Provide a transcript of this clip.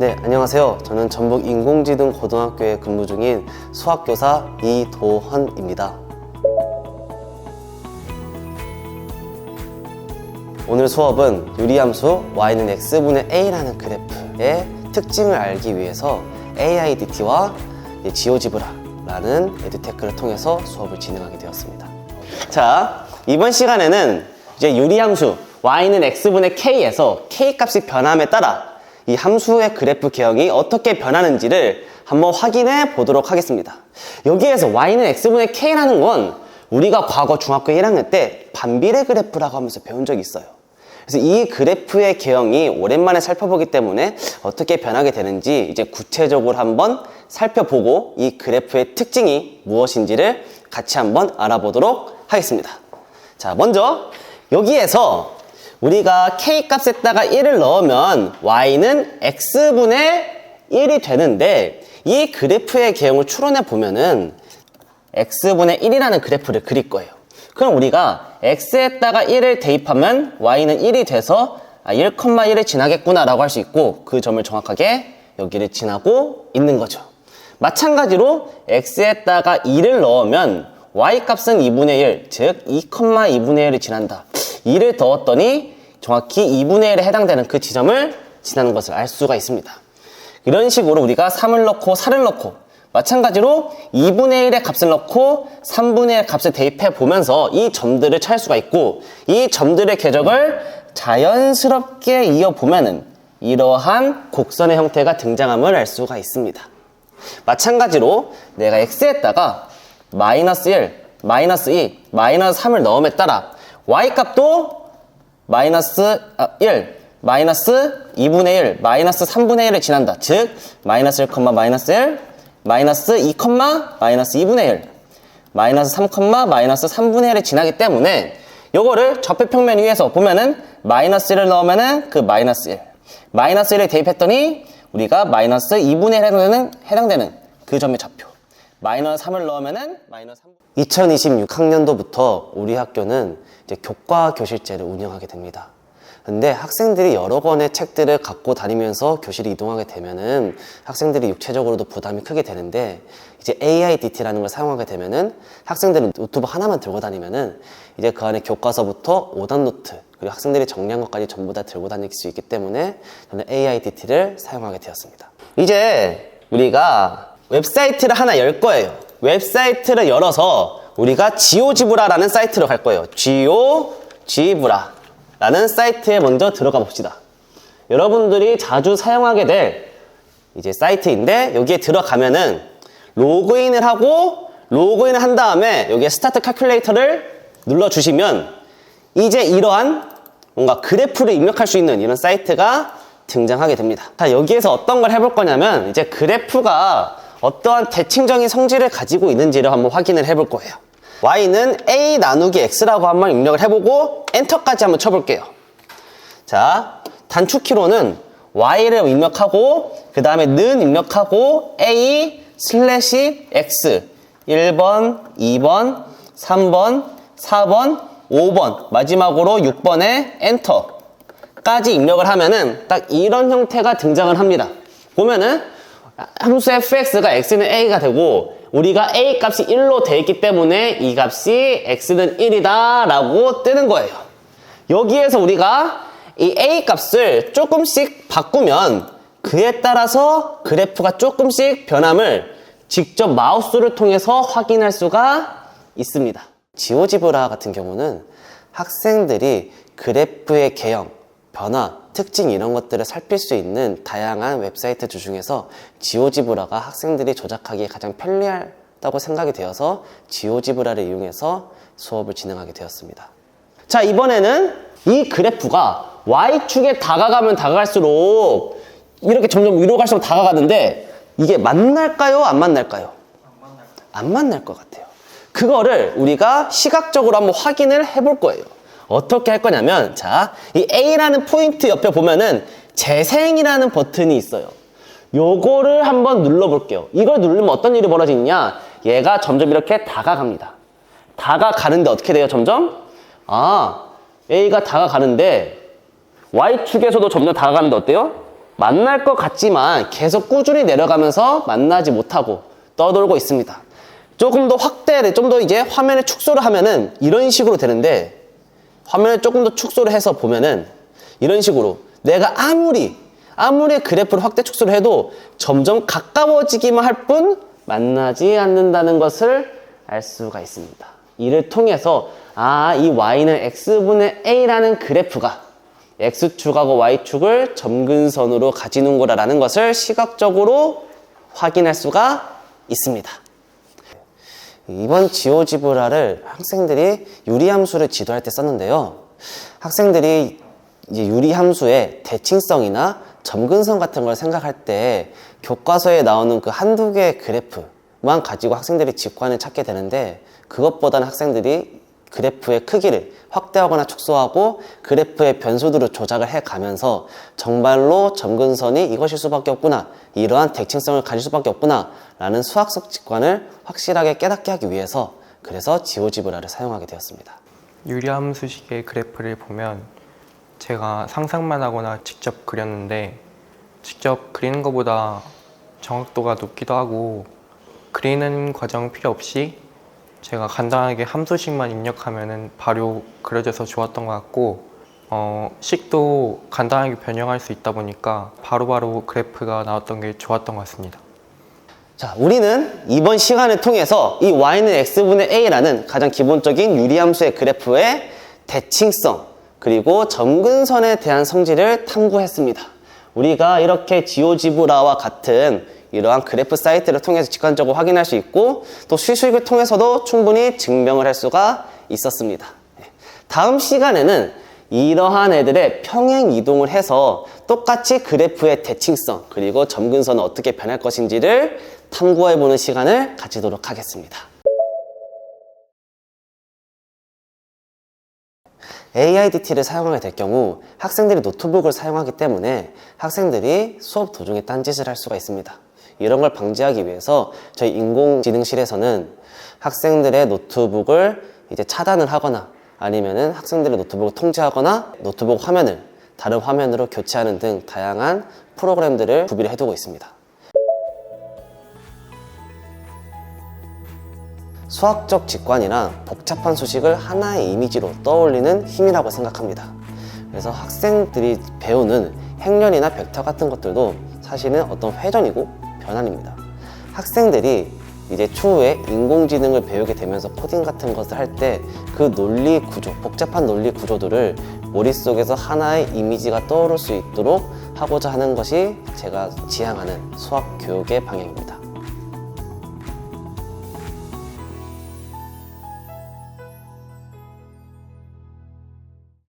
네, 안녕하세요. 저는 전북 인공지능고등학교에 근무 중인 수학교사 이도헌입니다. 오늘 수업은 유리함수 y는 x분의 a라는 그래프의 특징을 알기 위해서 AIDT와 지오지브라라는 에듀테크를 통해서 수업을 진행하게 되었습니다. 자, 이번 시간에는 이제 유리함수 y는 x분의 k에서 k 값이 변함에 따라 이 함수의 그래프 개형이 어떻게 변하는지를 한번 확인해 보도록 하겠습니다. 여기에서 y는 x분의 k라는 건 우리가 과거 중학교 1학년 때 반비례 그래프라고 하면서 배운 적이 있어요. 그래서 이 그래프의 개형이 오랜만에 살펴보기 때문에 어떻게 변하게 되는지 이제 구체적으로 한번 살펴보고 이 그래프의 특징이 무엇인지를 같이 한번 알아보도록 하겠습니다. 자, 먼저 여기에서 우리가 k 값에다가 1을 넣으면 y는 x분의 1이 되는데 이 그래프의 개형을 추론해 보면은 x분의 1이라는 그래프를 그릴 거예요. 그럼 우리가 x에다가 1을 대입하면 y는 1이 돼서 1,1을 지나겠구나 라고 할 수 있고 그 점을 정확하게 여기를 지나고 있는 거죠. 마찬가지로 x에다가 2를 넣으면 y 값은 2분의 1, 즉 2,2분의 1을 지난다. 2를 더했더니 정확히 2분의 1에 해당되는 그 지점을 지나는 것을 알 수가 있습니다. 이런 식으로 우리가 3을 넣고 4를 넣고 마찬가지로 2분의 1의 값을 넣고 3분의 1의 값을 대입해 보면서 이 점들을 찾을 수가 있고 이 점들의 궤적을 자연스럽게 이어보면은 이러한 곡선의 형태가 등장함을 알 수가 있습니다. 마찬가지로 내가 x에다가 마이너스 1, 마이너스 2, 마이너스 3을 넣음에 따라 y 값도 마이너스 1, 마이너스 2분의 1, 마이너스 3분의 1을 지난다. 즉 마이너스 1, 마이너스 1, 마이너스 2, 마이너스 2분의 1, 마이너스 3, 마이너스 3분의 1을 지나기 때문에 요거를 좌표평면 위에서 보면은 마이너스 1을 넣으면은 그 마이너스 1, 마이너스 1을 대입했더니 우리가 마이너스 2분의 1에 해당되는 그 점의 좌표, 마이너스 3을 넣으면은 마이너스 3. 2026학년도부터 우리 학교는 이제 교과 교실제를 운영하게 됩니다. 근데 학생들이 여러 권의 책들을 갖고 다니면서 교실을 이동하게 되면은 학생들이 육체적으로도 부담이 크게 되는데 이제 AIDT라는 걸 사용하게 되면은 학생들은 노트북 하나만 들고 다니면은 이제 그 안에 교과서부터 오답 노트 그리고 학생들이 정리한 것까지 전부 다 들고 다닐 수 있기 때문에 저는 AIDT를 사용하게 되었습니다. 이제 우리가 웹사이트를 하나 열 거예요. 웹사이트를 열어서 우리가 지오지브라라는 사이트로 갈 거예요. 지오지브라라는 사이트에 먼저 들어가 봅시다. 여러분들이 자주 사용하게 될 이제 사이트인데 여기에 들어가면은 로그인을 한 다음에 여기에 스타트 칼큘레이터를 눌러주시면 이제 이러한 뭔가 그래프를 입력할 수 있는 이런 사이트가 등장하게 됩니다. 자, 여기에서 어떤 걸 해볼 거냐면 이제 그래프가 어떠한 대칭적인 성질을 가지고 있는지를 한번 확인을 해볼 거예요. y는 a 나누기 x라고 한번 입력을 해보고 엔터까지 한번 쳐볼게요. 자, 단축키로는 y를 입력하고 그 다음에 는 입력하고 a 슬래시 x 1번, 2번, 3번, 4번, 5번 마지막으로 6번에 엔터까지 입력을 하면은 딱 이런 형태가 등장을 합니다. 보면은 함수 fx가 x는 a가 되고 우리가 a 값이 1로 되어 있기 때문에 이 값이 x는 1이다 라고 뜨는 거예요. 여기에서 우리가 이 a 값을 조금씩 바꾸면 그에 따라서 그래프가 조금씩 변함을 직접 마우스를 통해서 확인할 수가 있습니다. 지오지브라 같은 경우는 학생들이 그래프의 개형, 변화, 특징 이런 것들을 살필 수 있는 다양한 웹사이트 중에서 지오지브라가 학생들이 조작하기에 가장 편리하다고 생각이 되어서 지오지브라를 이용해서 수업을 진행하게 되었습니다. 자, 이번에는 이 그래프가 Y축에 다가가면 다가갈수록 이렇게 점점 위로 갈수록 다가가는데 이게 만날까요? 안 만날까요? 안 만날 것 같아요. 그거를 우리가 시각적으로 한번 확인을 해볼 거예요. 어떻게 할 거냐면 자, 이 A라는 포인트 옆에 보면은 재생이라는 버튼이 있어요. 요거를 한번 눌러볼게요. 이걸 누르면 어떤 일이 벌어지느냐, 얘가 점점 이렇게 다가갑니다. 다가가는데 어떻게 돼요? 점점 A가 다가가는데 Y축에서도 점점 다가가는데 어때요? 만날 것 같지만 계속 꾸준히 내려가면서 만나지 못하고 떠돌고 있습니다. 조금 더 확대를, 좀 더 이제 화면의 축소를 하면은 이런 식으로 되는데, 화면을 조금 더 축소를 해서 보면은 이런 식으로 내가 아무리 그래프를 확대 축소를 해도 점점 가까워지기만 할 뿐 만나지 않는다는 것을 알 수가 있습니다. 이를 통해서 이 y는 x분의 a라는 그래프가 x축하고 y축을 점근선으로 가지는 거라는 것을 시각적으로 확인할 수가 있습니다. 이번 지오지브라를 학생들이 유리함수를 지도할 때 썼는데요. 학생들이 이제 유리함수의 대칭성이나 점근선 같은 걸 생각할 때 교과서에 나오는 그 한두 개의 그래프만 가지고 학생들이 직관을 찾게 되는데, 그것보다는 학생들이 그래프의 크기를 확대하거나 축소하고 그래프의 변수들을 조작을 해가면서 정말로 점근선이 이것일 수밖에 없구나, 이러한 대칭성을 가질 수밖에 없구나 라는 수학적 직관을 확실하게 깨닫게 하기 위해서 그래서 지오지브라를 사용하게 되었습니다. 유리함수식의 그래프를 보면 제가 상상만 하거나 직접 그렸는데, 직접 그리는 것보다 정확도가 높기도 하고 그리는 과정 필요 없이 제가 간단하게 함수식만 입력하면 바로 그려져서 좋았던 것 같고, 식도 간단하게 변형할 수 있다 보니까 바로바로 그래프가 나왔던 게 좋았던 것 같습니다. 자, 우리는 이번 시간을 통해서 이 y는 x분의 a라는 가장 기본적인 유리함수의 그래프의 대칭성 그리고 점근선에 대한 성질을 탐구했습니다. 우리가 이렇게 지오지브라와 같은 이러한 그래프 사이트를 통해서 직관적으로 확인할 수 있고, 또 수식을 통해서도 충분히 증명을 할 수가 있었습니다. 다음 시간에는 이러한 애들의 평행 이동을 해서 똑같이 그래프의 대칭성 그리고 점근선은 어떻게 변할 것인지를 탐구해보는 시간을 가지도록 하겠습니다. AIDT를 사용하게 될 경우 학생들이 노트북을 사용하기 때문에 학생들이 수업 도중에 딴짓을 할 수가 있습니다. 이런 걸 방지하기 위해서 저희 인공지능실에서는 학생들의 노트북을 이제 차단을 하거나 아니면은 학생들의 노트북을 통제하거나 노트북 화면을 다른 화면으로 교체하는 등 다양한 프로그램들을 구비를 해두고 있습니다. 수학적 직관이나 복잡한 수식을 하나의 이미지로 떠올리는 힘이라고 생각합니다. 그래서 학생들이 배우는 행렬이나 벡터 같은 것들도 사실은 어떤 회전이고 변환입니다. 학생들이 이제 추후에 인공지능을 배우게 되면서 코딩 같은 것을 할 때 그 논리 구조, 복잡한 논리 구조들을 머릿속에서 하나의 이미지가 떠오를 수 있도록 하고자 하는 것이 제가 지향하는 수학 교육의 방향입니다.